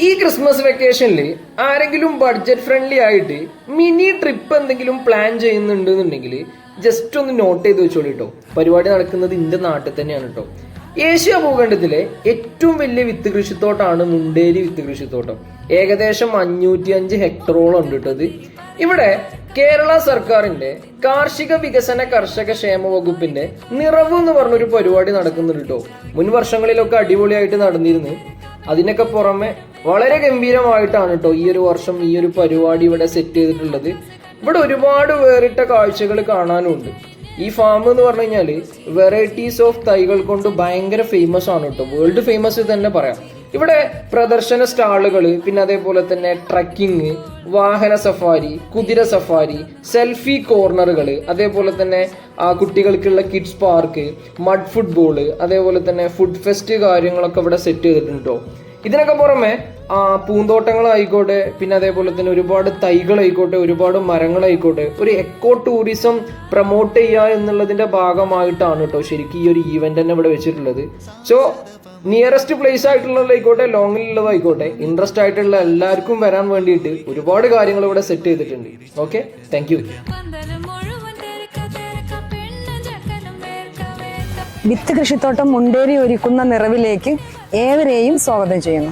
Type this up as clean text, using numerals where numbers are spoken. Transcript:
ഈ ക്രിസ്മസ് വെക്കേഷനിൽ ആരെങ്കിലും ബഡ്ജറ്റ് ഫ്രണ്ട്ലി ആയിട്ട് മിനി ട്രിപ്പ് എന്തെങ്കിലും പ്ലാൻ ചെയ്യുന്നുണ്ടെന്നുണ്ടെങ്കിൽ ജസ്റ്റ് ഒന്ന് നോട്ട് ചെയ്ത് വെച്ചോളൂ കേട്ടോ. പരിപാടി നടക്കുന്നത് ഇന്ത്യ നാട്ടിൽ തന്നെയാണ് കേട്ടോ. ഏഷ്യ ഭൂഖണ്ഡത്തിലെ ഏറ്റവും വലിയ വിത്ത് കൃഷിത്തോട്ടമാണ് മുണ്ടേരി വിത്ത് കൃഷിത്തോട്ടം. ഏകദേശം 505 ഹെക്ടറോളം ഉണ്ട് കേട്ടത്. ഇവിടെ കേരള സർക്കാരിന്റെ കാർഷിക വികസന കർഷക ക്ഷേമ വകുപ്പിന്റെ നിറവ് എന്ന് പറഞ്ഞൊരു പരിപാടി നടക്കുന്നുണ്ട് കേട്ടോ. മുൻ വർഷങ്ങളിലൊക്കെ അടിപൊളിയായിട്ട് നടന്നിരുന്നു. അതിനൊക്കെ പുറമെ വളരെ ഗംഭീരമായിട്ടാണ് കേട്ടോ ഈ ഒരു വർഷം ഈ ഒരു പരിപാടി ഇവിടെ സെറ്റ് ചെയ്തിട്ടുള്ളത്. ഇവിടെ ഒരുപാട് വേറിട്ട കാഴ്ചകൾ കാണാനുണ്ട്. ഈ ഫാം എന്ന് പറഞ്ഞു കഴിഞ്ഞാല് വെറൈറ്റീസ് ഓഫ് തൈകൾ കൊണ്ട് ഭയങ്കര ഫേമസ് ആണ് കേട്ടോ. വേൾഡ് ഫേമസ് തന്നെ പറയാം. ഇവിടെ പ്രദർശന സ്റ്റാളുകൾ, പിന്നെ അതേപോലെ തന്നെ ട്രക്കിങ്, വാഹന സഫാരി, കുതിര സഫാരി, സെൽഫി കോർണറുകൾ, അതേപോലെ തന്നെ കുട്ടികൾക്കുള്ള കിഡ്സ് പാർക്ക്, മഡ് ഫുട്ബോള്, അതേപോലെ തന്നെ ഫുഡ് ഫെസ്റ്റ് കാര്യങ്ങളൊക്കെ ഇവിടെ സെറ്റ് ചെയ്തിട്ടുണ്ട് കേട്ടോ. ഇതിനൊക്കെ പുറമെ പൂന്തോട്ടങ്ങളായിക്കോട്ടെ, പിന്നെ അതേപോലെ തന്നെ ഒരുപാട് തൈകളായിക്കോട്ടെ, ഒരുപാട് മരങ്ങളായിക്കോട്ടെ, ഒരു എക്കോ ടൂറിസം പ്രൊമോട്ട് ചെയ്യുക എന്നുള്ളതിന്റെ ഭാഗമായിട്ടാണ് കേട്ടോ ശരിക്കും ഈ ഒരു ഈവന്റ് തന്നെ ഇവിടെ വെച്ചിട്ടുള്ളത്. സോ നിയറസ്റ്റ് പ്ലേസ് ആയിട്ടുള്ളതായിക്കോട്ടെ, ലോങ്ങിലുള്ളതായിക്കോട്ടെ, ഇൻട്രസ്റ്റ് ആയിട്ടുള്ള എല്ലാവർക്കും വരാൻ വേണ്ടിയിട്ട് ഒരുപാട് കാര്യങ്ങൾ ഇവിടെ സെറ്റ് ചെയ്തിട്ടുണ്ട്. Okay, thank you. വിത്ത് കൃഷിത്തോട്ടം മുണ്ടേരി ഒരുക്കുന്ന നിറവിലേക്ക് ഏവരെയും സ്വാഗതം ചെയ്യുന്നു.